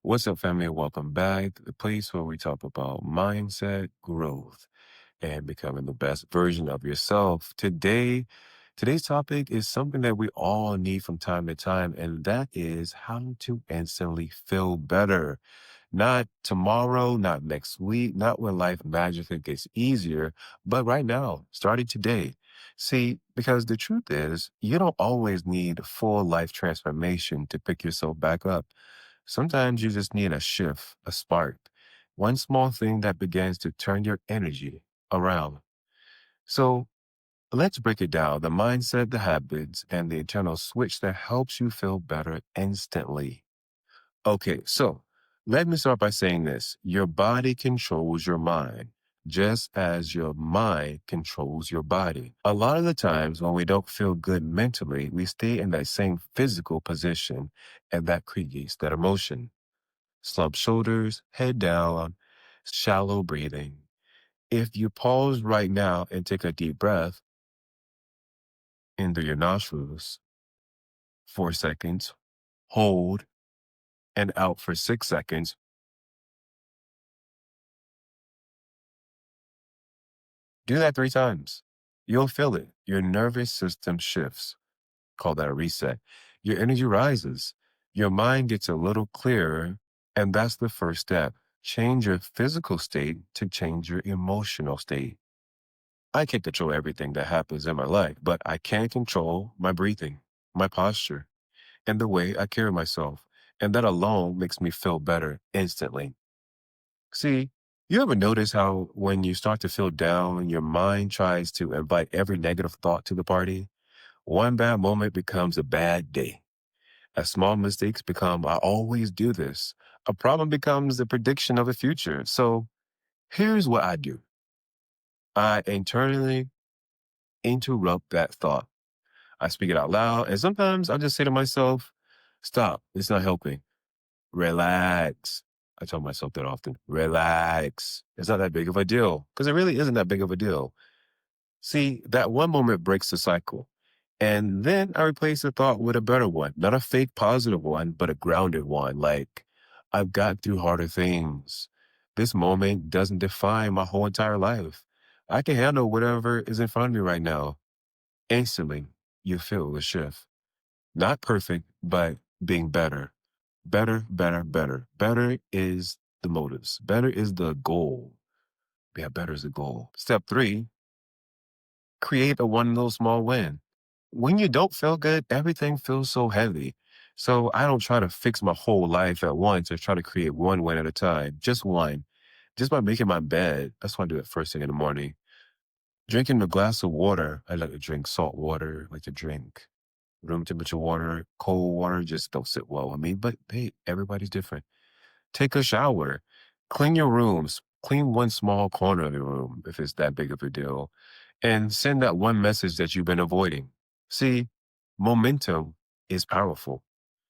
What's up, family? Welcome back to the place where we talk about mindset, growth, and becoming the best version of yourself. Today's topic is something that we all need from time to time, and that is how to instantly feel better. Not tomorrow, not next week, not when life magically gets easier, but right now, starting today. See, because the truth is, you don't always need full life transformation to pick yourself back up. Sometimes you just need a shift, a spark, one small thing that begins to turn your energy around. So let's break it down, the mindset, the habits, and the internal switch that helps you feel better instantly. Okay, so let me start by saying this. Your body controls your mind, just as your mind controls your body. A lot of the times when we don't feel good mentally, we stay in that same physical position, and that creates that emotion. Slump shoulders, head down, shallow breathing. If you pause right now and take a deep breath in through your nostrils, 4 seconds, hold, and out for 6 seconds, do that 3 times. You'll feel it. Your nervous system shifts. Call that a reset. Your energy rises. Your mind gets a little clearer. And that's the first step. Change your physical state to change your emotional state. I can't control everything that happens in my life, but I can control my breathing, my posture, and the way I carry myself. And that alone makes me feel better instantly. See, you ever notice how when you start to feel down, your mind tries to invite every negative thought to the party? One bad moment becomes a bad day. As small mistakes become, I always do this. A problem becomes the prediction of the future. So here's what I do. I internally interrupt that thought. I speak it out loud, and sometimes I just say to myself, stop, it's not helping. Relax. I tell myself that often. Relax. It's not that big of a deal because it really isn't that big of a deal. See, that one moment breaks the cycle. And then I replace the thought with a better one, not a fake positive one, but a grounded one. Like, I've got through harder things. This moment doesn't define my whole entire life. I can handle whatever is in front of me right now. Instantly, you feel the shift. Not perfect, but being better. Better, better, better. Better is the motives. Better is the goal. Yeah, better is the goal. Step three, create a one little small win. When you don't feel good, everything feels so heavy. So I don't try to fix my whole life at once or try to create one win at a time. Just one. Just by making my bed. That's why I do it first thing in the morning. Drinking a glass of water. I like to drink salt water, I like to drink room temperature water, cold water just don't sit well with me. But hey, everybody's different. Take a shower, clean your rooms, clean one small corner of your room if it's that big of a deal, and send that one message that you've been avoiding. See, momentum is powerful.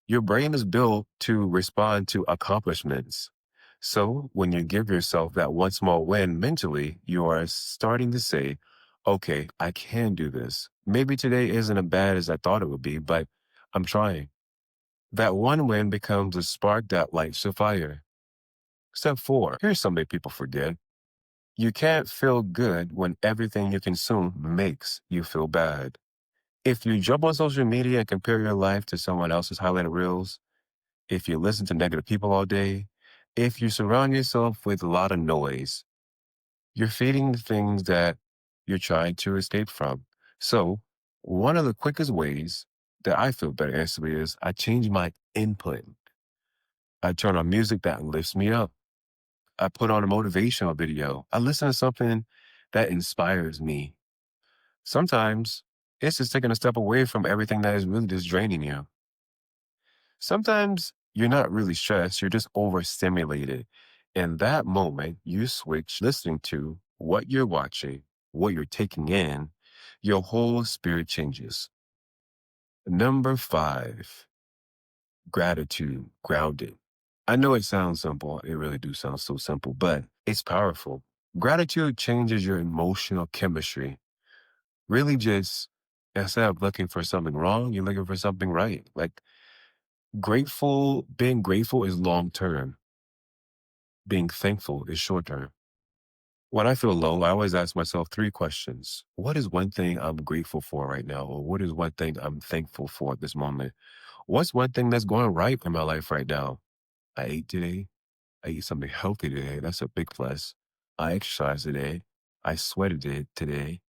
Your brain is built to respond to accomplishments. So when you give yourself that one small win mentally, you are starting to say, okay, I can do this. Maybe today isn't as bad as I thought it would be, but I'm trying. That one win becomes a spark that lights the fire. Step four, here's something people forget. You can't feel good when everything you consume makes you feel bad. If you jump on social media and compare your life to someone else's highlighted reels, if you listen to negative people all day, if you surround yourself with a lot of noise, you're feeding the things that you're trying to escape from. So, one of the quickest ways that I feel better instantly is I change my input. I turn on music that lifts me up. I put on a motivational video. I listen to something that inspires me. Sometimes it's just taking a step away from everything that is really just draining you. Sometimes you're not really stressed, you're just overstimulated. In that moment, you switch listening to what you're watching, what you're taking in, your whole spirit changes. Number five, gratitude, grounded. I know it sounds simple. It really do sound so simple, but it's powerful. Gratitude changes your emotional chemistry. Really just, instead of looking for something wrong, you're looking for something right. Like Being grateful is long term. Being thankful is short term. When I feel low, I always ask myself three questions. What is one thing I'm grateful for right now? Or what is one thing I'm thankful for at this moment? What's one thing that's going right in my life right now? I ate today. I ate something healthy today. That's a big plus. I exercised today. I sweated it today.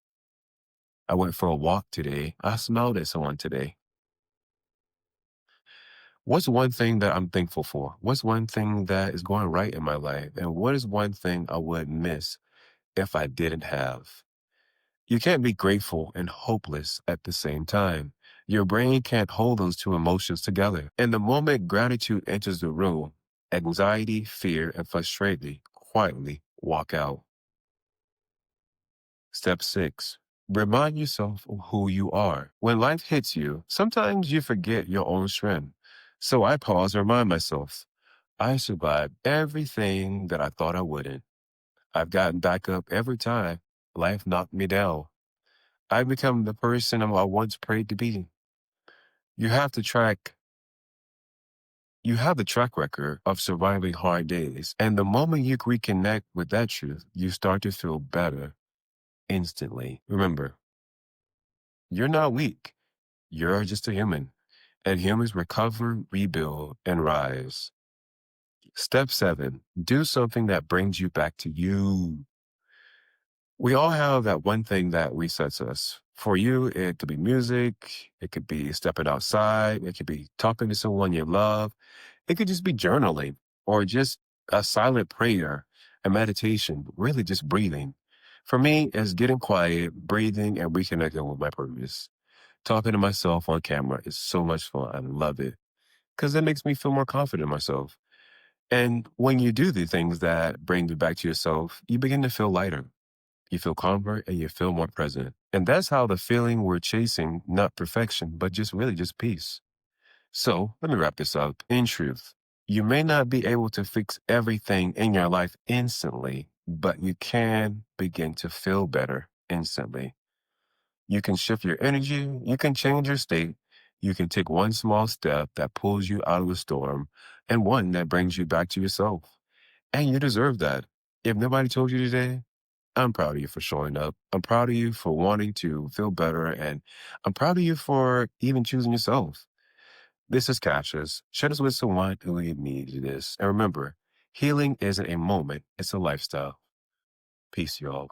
I went for a walk today. I smiled at someone today. What's one thing that I'm thankful for? What's one thing that is going right in my life? And what is one thing I would miss if I didn't have? You can't be grateful and hopeless at the same time. Your brain can't hold those two emotions together. And the moment gratitude enters the room, anxiety, fear, and frustration quietly walk out. Step six, remind yourself of who you are. When life hits you, sometimes you forget your own strength. So I pause and remind myself, I survived everything that I thought I wouldn't. I've gotten back up every time life knocked me down. I've become the person I once prayed to be. You have to track, you have the track record of surviving hard days. And the moment you reconnect with that truth, you start to feel better instantly. Remember, you're not weak. You're just a human. And humans recover, rebuild, and rise. Step seven, do something that brings you back to you. We all have that one thing that resets us. For you, it could be music, it could be stepping outside, it could be talking to someone you love, it could just be journaling or just a silent prayer, a meditation, really just breathing. For me, it's getting quiet, breathing, and reconnecting with my purpose. Talking to myself on camera is so much fun. I love it because it makes me feel more confident in myself. And when you do the things that bring you back to yourself, you begin to feel lighter. You feel calmer and you feel more present. And that's how the feeling we're chasing, not perfection, but just really just peace. So let me wrap this up. In truth, you may not be able to fix everything in your life instantly, but you can begin to feel better instantly. You can shift your energy, you can change your state, you can take one small step that pulls you out of the storm and one that brings you back to yourself. And you deserve that. If nobody told you today, I'm proud of you for showing up. I'm proud of you for wanting to feel better. And I'm proud of you for even choosing yourself. This is Cassius. Share this with someone who needs this. And remember, healing isn't a moment, it's a lifestyle. Peace, y'all.